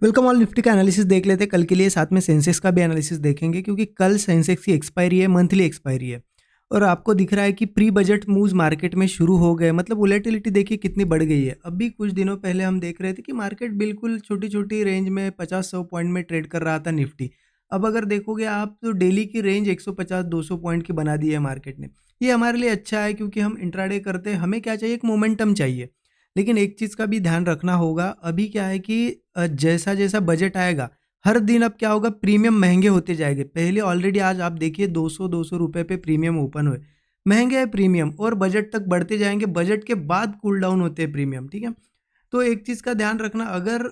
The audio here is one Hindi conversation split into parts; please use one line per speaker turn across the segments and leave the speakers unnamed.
Welcome all. निफ्टी का एनालिसिस देख लेते हैं कल के लिए, साथ में सेंसेक्स का भी एनालिसिस देखेंगे क्योंकि कल सेंसेक्स की एक्सपायरी है, मंथली एक्सपायरी है। और आपको दिख रहा है कि प्री बजट मूव्स मार्केट में शुरू हो गए, मतलब वोलेटिलिटी देखिए कितनी बढ़ गई है। अभी कुछ दिनों पहले हम देख रहे थे कि मार्केट बिल्कुल छोटी छोटी रेंज में 50-100 पॉइंट में ट्रेड कर रहा था निफ्टी। अब अगर देखोगे आप तो डेली की रेंज 150-200 पॉइंट की बना दी है मार्केट ने। ये हमारे लिए अच्छा है क्योंकि हम इंट्राडे करते हैं, हमें क्या चाहिए, एक मोमेंटम चाहिए। लेकिन एक चीज़ का भी ध्यान रखना होगा, अभी क्या है कि जैसा जैसा बजट आएगा, हर दिन अब क्या होगा, प्रीमियम महंगे होते जाएंगे। पहले ऑलरेडी आज आप देखिए 200-200 रुपए पे प्रीमियम ओपन हुए, महंगे है प्रीमियम, और बजट तक बढ़ते जाएंगे, बजट के बाद कूल डाउन होते हैं प्रीमियम, ठीक है। तो एक चीज़ का ध्यान रखना, अगर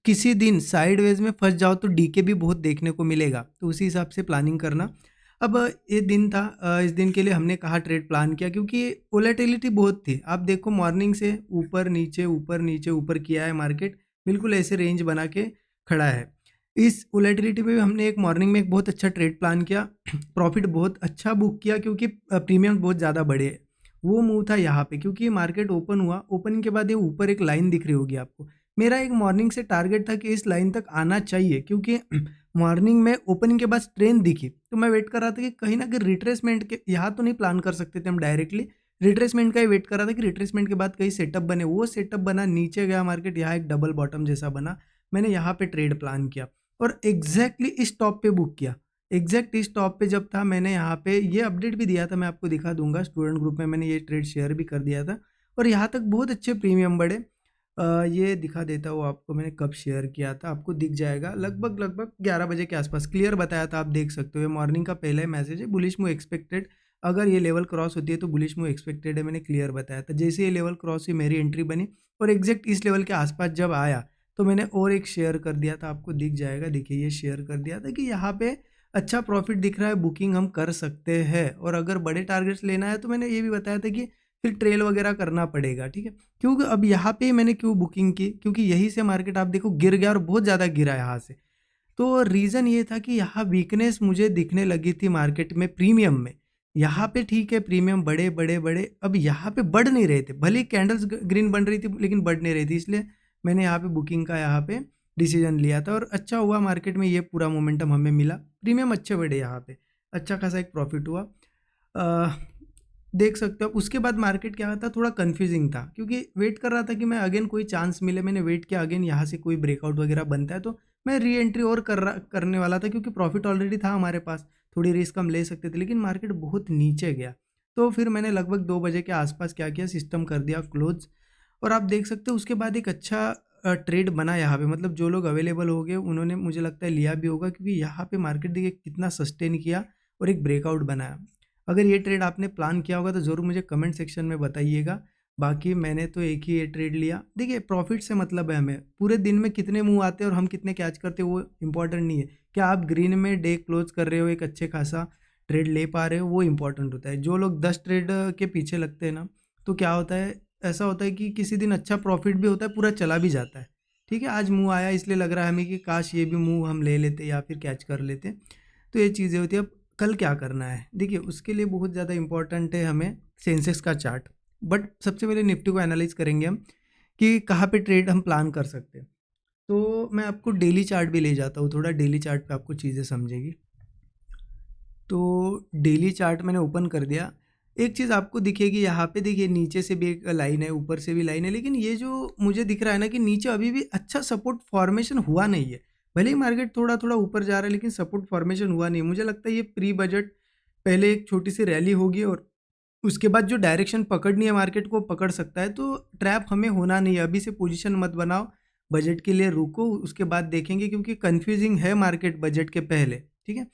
किसी दिन साइडवेज में फंस जाओ तो डीके भी बहुत देखने को मिलेगा, तो उसी हिसाब से प्लानिंग करना। अब ये दिन था, इस दिन के लिए हमने कहा ट्रेड प्लान किया क्योंकि वोलेटिलिटी बहुत थी। आप देखो मॉर्निंग से ऊपर नीचे ऊपर नीचे ऊपर किया है मार्केट, बिल्कुल ऐसे रेंज बना के खड़ा है। इस वोलेटिलिटी में भी हमने एक मॉर्निंग में एक बहुत अच्छा ट्रेड प्लान किया, प्रॉफिट बहुत अच्छा बुक किया क्योंकि प्रीमियम बहुत ज़्यादा बढ़े। वो मूव था यहाँ पे, क्योंकि मार्केट ओपन हुआ, ओपनिंग के बाद ये ऊपर एक लाइन दिख रही होगी आपको। मेरा एक मॉर्निंग से टारगेट था कि इस लाइन तक आना चाहिए, क्योंकि मॉर्निंग में ओपनिंग के बाद ट्रेंड दिखी तो मैं वेट कर रहा था कि कहीं ना कहीं रिट्रेसमेंट के, यहाँ तो नहीं प्लान कर सकते थे हम डायरेक्टली, रिट्रेसमेंट का ही वेट कर रहा था कि रिट्रेसमेंट के बाद कहीं सेटअप बने। वो सेटअप बना, नीचे गया मार्केट, यहाँ एक डबल बॉटम जैसा बना, मैंने यहाँ पे ट्रेड प्लान किया और एग्जैक्टली इस टॉप पे बुक किया। एग्जैक्ट इस टॉप पे जब था, मैंने यहाँ पे ये अपडेट भी दिया था, मैं आपको दिखा दूंगा, स्टूडेंट ग्रुप में मैंने ये ट्रेड शेयर भी कर दिया था। और यहाँ तक बहुत अच्छे प्रीमियम बढ़े। ये दिखा देता हूँ आपको, मैंने कब शेयर किया था, आपको दिख जाएगा, लगभग लगभग 11 बजे के आसपास क्लियर बताया था, आप देख सकते हो। ये मॉर्निंग का पहला ही मैसेज है, बुलिश मूव एक्सपेक्टेड, अगर ये लेवल क्रॉस होती है तो बुलिश मूव एक्सपेक्टेड है, मैंने क्लियर बताया था। जैसे ये लेवल क्रॉस हुई मेरी एंट्री बनी, और एग्जैक्ट इस लेवल के आसपास जब आया तो मैंने और एक शेयर कर दिया था, आपको दिख जाएगा, देखिए ये शेयर कर दिया था कि यहाँ पे अच्छा प्रॉफिट दिख रहा है, बुकिंग हम कर सकते हैं। और अगर बड़े टारगेट्स लेना है तो मैंने ये भी बताया था कि फिर ट्रेल वगैरह करना पड़ेगा, ठीक है। क्योंकि अब यहाँ पे मैंने क्यों बुकिंग की, क्योंकि यहीं से मार्केट आप देखो गिर गया और बहुत ज़्यादा गिरा यहाँ से। तो रीज़न ये था कि यहाँ वीकनेस मुझे दिखने लगी थी मार्केट में प्रीमियम में। यहाँ पे ठीक है, प्रीमियम बड़े बड़े बड़े, अब यहाँ पे बढ़ नहीं रहे थे, भले ही कैंडल्स ग्रीन बन रही थी लेकिन बढ़ नहीं रही थी, इसलिए मैंने यहाँ पे बुकिंग का यहाँ पे डिसीजन लिया था। और अच्छा हुआ मार्केट में ये पूरा मोमेंटम हमें मिला, प्रीमियम अच्छे बढ़े, यहाँ पे अच्छा खासा एक प्रॉफिट हुआ। देख सकते हो। उसके बाद मार्केट क्या था, थोड़ा कंफ्यूजिंग था क्योंकि वेट कर रहा था कि मैं अगेन कोई चांस मिले, मैंने वेट किया अगेन यहाँ से कोई ब्रेकआउट वगैरह बनता है तो मैं री एंट्री और करने वाला था, क्योंकि प्रॉफिट ऑलरेडी था हमारे पास, थोड़ी रिस्क हम ले सकते थे। लेकिन मार्केट बहुत नीचे गया, तो फिर मैंने लगभग 2 बजे के आसपास क्या किया, सिस्टम कर दिया क्लोज। और आप देख सकते हो उसके बाद एक अच्छा ट्रेड बना यहाँ पे, मतलब जो लोग अवेलेबल हो गए उन्होंने मुझे लगता है लिया भी होगा, क्योंकि यहाँ पे मार्केट देखिए कितना सस्टेन किया और एक ब्रेकआउट बनाया। अगर ये ट्रेड आपने प्लान किया होगा तो ज़रूर मुझे कमेंट सेक्शन में बताइएगा। बाकी मैंने तो एक ही ये ट्रेड लिया। देखिए प्रॉफिट से मतलब है, हमें पूरे दिन में कितने मूव आते हैं और हम कितने कैच करते हैं वो इंपॉर्टेंट नहीं है। क्या आप ग्रीन में डे क्लोज कर रहे हो, एक अच्छे खासा ट्रेड ले पा रहे हो, वो इंपॉर्टेंट होता है। जो लोग 10 ट्रेड के पीछे लगते हैं ना, तो क्या होता है, ऐसा होता है कि किसी दिन अच्छा प्रॉफिट भी होता है, पूरा चला भी जाता है। ठीक है, आज मूव आया इसलिए लग रहा है हमें कि काश ये भी मूव हम ले लेते या फिर कैच कर लेते। तो ये चीज़ें होती है। अब कल क्या करना है, देखिए उसके लिए बहुत ज़्यादा इंपॉर्टेंट है हमें सेंसेक्स का चार्ट। बट सबसे पहले निफ्टी को एनालाइज करेंगे हम कि कहाँ पे ट्रेड हम प्लान कर सकते हैं। तो मैं आपको डेली चार्ट भी ले जाता हूँ, थोड़ा डेली चार्ट पे आपको चीज़ें समझेगी। तो डेली चार्ट मैंने ओपन कर दिया। एक चीज़ आपको दिखेगी यहाँ पे, देखिए नीचे से भी एक लाइन है, ऊपर से भी लाइन है, लेकिन ये जो मुझे दिख रहा है ना कि नीचे अभी भी अच्छा सपोर्ट फॉर्मेशन हुआ नहीं है। भले ही मार्केट थोड़ा थोड़ा ऊपर जा रहा है लेकिन सपोर्ट फॉर्मेशन हुआ नहीं है। मुझे लगता है ये प्री बजट पहले एक छोटी सी रैली होगी और उसके बाद जो डायरेक्शन पकड़नी है मार्केट को पकड़ सकता है। तो ट्रैप हमें होना नहीं है, अभी से पोजीशन मत बनाओ, बजट के लिए रुको, उसके बाद देखेंगे, क्योंकि कंफ्यूजिंग है मार्केट बजट के पहले, ठीक है।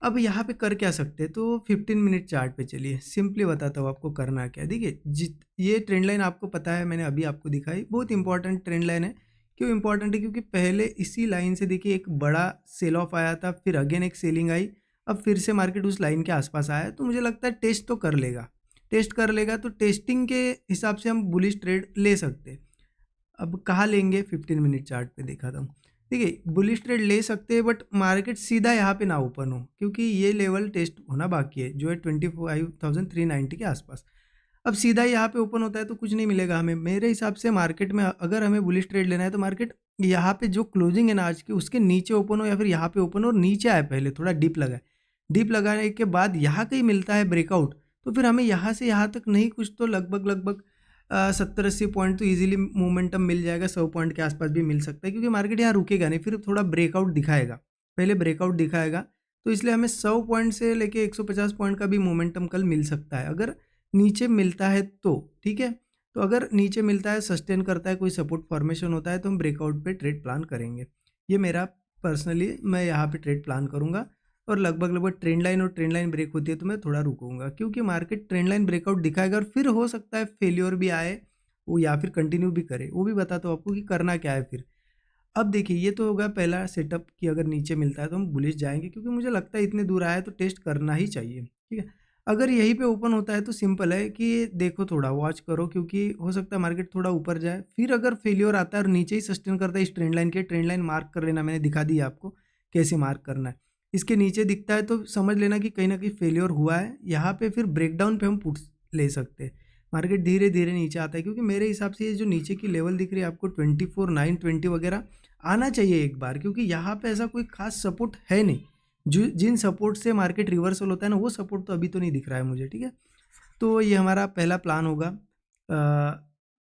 अब यहाँ पे कर क्या सकते हैं, तो 15 मिनट चार्ट पे चलिए, सिंपली बताता हूँ आपको करना क्या है। देखिए ये ट्रेंड लाइन आपको पता है, मैंने अभी आपको दिखाई, बहुत इंपॉर्टेंट ट्रेंड लाइन है। क्यों इंपॉर्टेंट है, क्योंकि पहले इसी लाइन से देखिए एक बड़ा सेल ऑफ आया था, फिर अगेन एक सेलिंग आई, अब फिर से मार्केट उस लाइन के आसपास आया है। तो मुझे लगता है टेस्ट तो कर लेगा, टेस्ट कर लेगा, तो टेस्टिंग के हिसाब से हम बुलिश ट्रेड ले सकते हैं। अब कहाँ लेंगे, 15 मिनट चार्ट पे दिखाता हूँ। देखिए बुलिश ट्रेड ले सकते हैं, बट मार्केट सीधा यहाँ पे ना ओपन हो, क्योंकि ये लेवल टेस्ट होना बाकी है जो है 25,390 के आसपास। अब सीधा यहाँ पे ओपन होता है तो कुछ नहीं मिलेगा हमें। मेरे हिसाब से मार्केट में अगर हमें बुलिश ट्रेड लेना है तो मार्केट यहाँ पे जो क्लोजिंग है ना आज की, उसके नीचे ओपन हो या फिर यहाँ पे ओपन हो और नीचे आए, पहले थोड़ा डिप लगाए, डिप लगाने के बाद यहाँ कहीं मिलता है ब्रेकआउट, तो फिर हमें यहाँ से यहाँ तक नहीं कुछ तो लगभग लगभग 70-80 पॉइंट तो इजीली मोमेंटम मिल जाएगा, 100 पॉइंट के आसपास भी मिल सकता है, क्योंकि मार्केट यहाँ रुकेगा नहीं, फिर थोड़ा ब्रेकआउट दिखाएगा, पहले ब्रेकआउट दिखाएगा। तो इसलिए हमें 100 पॉइंट से लेके 150 पॉइंट का भी मोमेंटम कल मिल सकता है, अगर नीचे मिलता है तो ठीक है। तो अगर नीचे मिलता है, सस्टेन करता है, कोई सपोर्ट फॉर्मेशन होता है, तो हम ब्रेकआउट पे ट्रेड प्लान करेंगे। ये मेरा पर्सनली, मैं यहाँ पे ट्रेड प्लान करूँगा, और लगभग लगभग ट्रेंड लाइन और ट्रेंड लाइन ब्रेक होती है तो मैं थोड़ा रुकूंगा, क्योंकि मार्केट ट्रेंड लाइन ब्रेकआउट दिखाएगा और फिर हो सकता है फेलियर भी आए वो, या फिर कंटिन्यू भी करे, वो भी बताता हूँ आपको कि करना क्या है फिर। अब देखिए, ये तो होगा पहला सेटअप कि अगर नीचे मिलता है तो हम बुलिश जाएंगे, क्योंकि मुझे लगता है इतने दूर आया है तो टेस्ट करना ही चाहिए, ठीक है। अगर यहीं पे ओपन होता है तो सिंपल है कि देखो, थोड़ा वॉच करो, क्योंकि हो सकता है मार्केट थोड़ा ऊपर जाए, फिर अगर फेलियर आता है और नीचे ही सस्टेन करता है इस ट्रेंड लाइन के, ट्रेंड लाइन मार्क कर लेना, मैंने दिखा दी आपको कैसे मार्क करना है। इसके नीचे दिखता है तो समझ लेना कि कहीं ना कहीं फेलियर हुआ है, यहाँ पे फिर ब्रेकडाउन पे हम पुट्स ले सकते हैं। मार्केट धीरे धीरे नीचे आता है, क्योंकि मेरे हिसाब से ये जो नीचे की लेवल दिख रही है आपको 24,920 वगैरह आना चाहिए एक बार, क्योंकि यहाँ पे ऐसा कोई खास सपोर्ट है नहीं, जो जिन सपोर्ट से मार्केट रिवर्सल होता है ना, वो सपोर्ट तो अभी तो नहीं दिख रहा है मुझे, ठीक है। तो ये हमारा पहला प्लान होगा।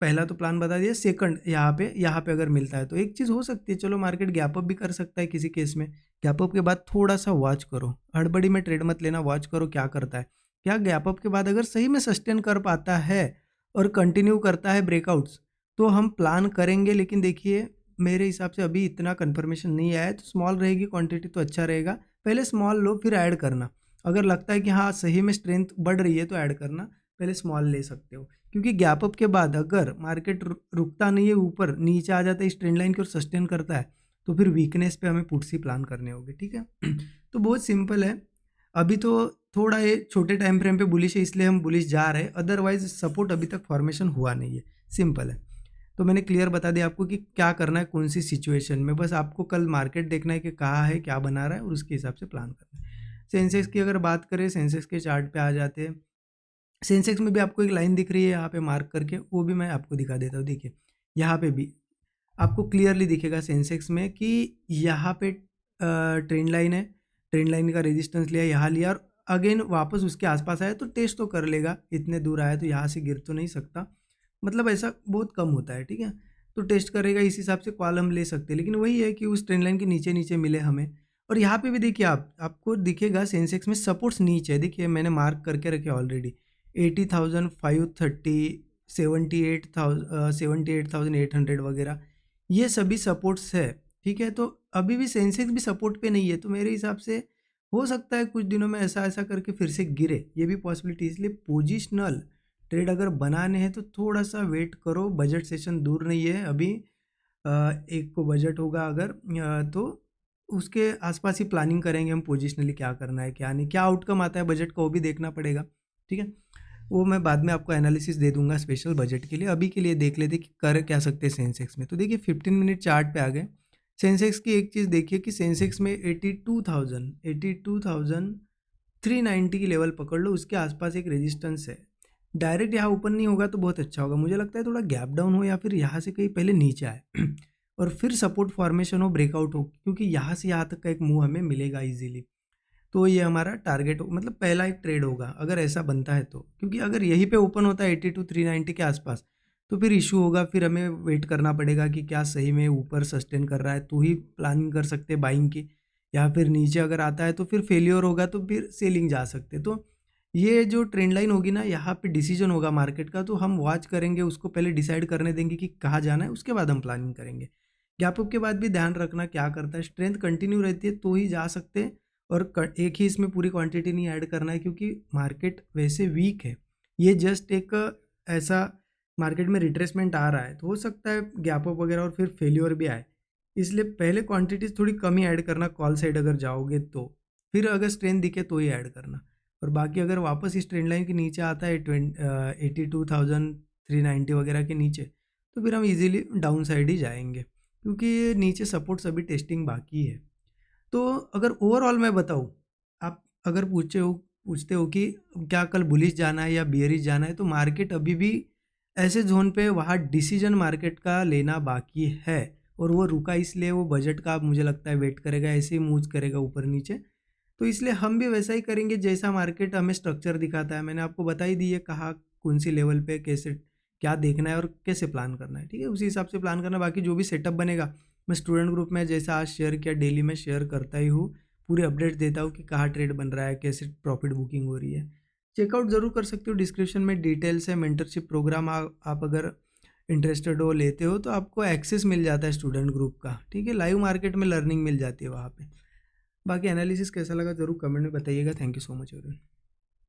पहला तो प्लान बता दिया। सेकंड, यहाँ पे अगर मिलता है तो एक चीज़ हो सकती है, चलो मार्केट गैप अप भी कर सकता है किसी केस में। गैप अप के बाद थोड़ा सा वॉच करो, हड़बड़ी में ट्रेड मत लेना, वॉच करो क्या करता है। क्या गैप अप के बाद अगर सही में सस्टेन कर पाता है और कंटिन्यू करता है ब्रेकआउट्स, तो हम प्लान करेंगे। लेकिन देखिए, मेरे हिसाब से अभी इतना कंफर्मेशन नहीं आया है, तो स्मॉल रहेगी क्वांटिटी तो अच्छा रहेगा। पहले स्मॉल लो, फिर ऐड करना। अगर लगता है कि हाँ सही में स्ट्रेंथ बढ़ रही है तो ऐड करना, पहले स्मॉल ले सकते हो। क्योंकि गैप अप के बाद अगर मार्केट रुकता नहीं है, ऊपर नीचे आ जाता है इस ट्रेंड लाइन की और सस्टेन करता है, तो फिर वीकनेस पे हमें पुट्स ही प्लान करने होंगे, ठीक है। तो बहुत सिंपल है। अभी तो थोड़ा ये छोटे टाइम फ्रेम पे बुलिश है, इसलिए हम बुलिश जा रहे हैं, अदरवाइज सपोर्ट अभी तक फॉर्मेशन हुआ नहीं है, सिंपल है। तो मैंने क्लियर बता दिया आपको कि क्या करना है कौन सी सिचुएशन में, बस आपको कल मार्केट देखना है कि कहाँ है, क्या बना रहा है, और उसके हिसाब से प्लान करना है। सेंसेक्स की अगर बात करें, सेंसेक्स के चार्ट पे आ जाते हैं। सेंसेक्स में भी आपको एक लाइन दिख रही है यहाँ पे मार्क करके, वो भी मैं आपको दिखा देता हूँ। देखिए, यहाँ पे भी आपको क्लियरली दिखेगा सेंसेक्स में कि यहाँ पे ट्रेंड लाइन है, ट्रेंड लाइन का रेजिस्टेंस लिया, यहाँ लिया, और अगेन वापस उसके आसपास आया तो टेस्ट तो कर लेगा। इतने दूर आया तो यहाँ से गिर तो नहीं सकता, मतलब ऐसा बहुत कम होता है, ठीक है। तो टेस्ट करेगा, इस हिसाब से कॉल हम ले सकते हैं। लेकिन वही है कि उस ट्रेंड लाइन के नीचे नीचे मिले हमें। और यहाँ पे भी देखिए, आपको दिखेगा सेंसेक्स में सपोर्ट्स नीचे है, देखिए मैंने मार्क करके रखे ऑलरेडी। 80,530, 78,800 वगैरह, ये सभी सपोर्ट्स है, ठीक है। तो अभी भी सेंसेक्स भी सपोर्ट पे नहीं है, तो मेरे हिसाब से हो सकता है कुछ दिनों में ऐसा ऐसा करके फिर से गिरे, ये भी पॉसिबिलिटी। इसलिए पोजिशनल ट्रेड अगर बनाने हैं तो थोड़ा सा वेट करो, बजट सेशन दूर नहीं है अभी। एक को बजट होगा अगर, तो उसके आसपास ही प्लानिंग करेंगे हम पोजिशनली, क्या करना है क्या नहीं, क्या आउटकम आता है बजट का वो भी देखना पड़ेगा, ठीक है। वो मैं बाद में आपको एनालिसिस दे दूंगा स्पेशल बजट के लिए। अभी के लिए देख लेते कि कर क्या सकते हैं सेंसेक्स में। तो देखिए 15 मिनट चार्ट पे आ गए। सेंसेक्स की एक चीज़ देखिए कि सेंसेक्स में 82,390 की लेवल पकड़ लो, उसके आसपास एक रेजिस्टेंस है। डायरेक्ट यहाँ ओपन नहीं होगा तो बहुत अच्छा होगा, मुझे लगता है थोड़ा गैप डाउन हो या फिर यहाँ से कहीं पहले नीचे आए और फिर सपोर्ट फॉर्मेशन हो, ब्रेकआउट हो, क्योंकि यहाँ से यहाँ तक का एक मूव हमें मिलेगा इजीली। तो ये हमारा टारगेट हो, मतलब पहला एक ट्रेड होगा अगर ऐसा बनता है तो। क्योंकि अगर यहीं पे ओपन होता है 82,390 के आसपास, तो फिर इशू होगा, फिर हमें वेट करना पड़ेगा कि क्या सही में ऊपर सस्टेन कर रहा है तो ही प्लानिंग कर सकते हैं बाइंग की, या फिर नीचे अगर आता है तो फिर फेलियर होगा तो फिर सेलिंग जा सकते। तो ये जो ट्रेंड लाइन होगी ना, यहाँ पे डिसीजन होगा मार्केट का, तो हम वॉच करेंगे, उसको पहले डिसाइड करने देंगे कि कहाँ जाना है, उसके बाद हम प्लानिंग करेंगे। गैप अप के बाद भी ध्यान रखना क्या करता है, स्ट्रेंथ कंटिन्यू रहती है तो ही जा सकते हैं, और एक ही इसमें पूरी क्वांटिटी नहीं ऐड करना है, क्योंकि मार्केट वैसे वीक है। ये जस्ट एक ऐसा मार्केट में रिट्रेसमेंट आ रहा है, तो हो सकता है गैप अप वगैरह और फिर फेल्योर भी आए, इसलिए पहले क्वांटिटीज थोड़ी कम ही ऐड करना कॉल साइड अगर जाओगे तो। फिर अगर स्ट्रेंथ दिखे तो ही ऐड करना, और बाकी अगर वापस इस ट्रेंड लाइन के नीचे आता है 82,390 वगैरह के नीचे, तो फिर हम इजीली डाउन साइड ही जाएंगे, क्योंकि ये नीचे सपोर्ट्स अभी टेस्टिंग बाकी है। तो अगर ओवरऑल मैं बताऊँ, आप अगर पूछते हो कि क्या कल बुलिश जाना है या बियरिश जाना है, तो मार्केट अभी भी ऐसे जोन पे वहाँ डिसीजन मार्केट का लेना बाकी है। और वो रुका इसलिए वो बजट का मुझे लगता है वेट करेगा, ऐसे ही मूव करेगा ऊपर नीचे। तो इसलिए हम भी वैसा ही करेंगे जैसा मार्केट हमें स्ट्रक्चर दिखाता है। मैंने आपको बता ही दी है कहाँ कौन सी लेवल पे कैसे क्या देखना है और कैसे प्लान करना है, ठीक है, उसी हिसाब से प्लान करना। बाकी जो भी सेटअप बनेगा मैं स्टूडेंट ग्रुप में जैसा आज शेयर किया डेली में शेयर करता ही हूँ, पूरे अपडेट देता हूँ कि कहाँ ट्रेड बन रहा है, कैसे प्रॉफिट बुकिंग हो रही है। चेकआउट जरूर कर सकते हो, डिस्क्रिप्शन में डिटेल्स है। मेंटरशिप प्रोग्राम आप अगर इंटरेस्टेड हो लेते हो तो आपको एक्सेस मिल जाता है स्टूडेंट ग्रुप का, ठीक है, लाइव मार्केट में लर्निंग मिल जाती है वहाँ पे। बाकी एनालिसिस कैसा लगा जरूर कमेंट में बताइएगा। Thank you so much everyone.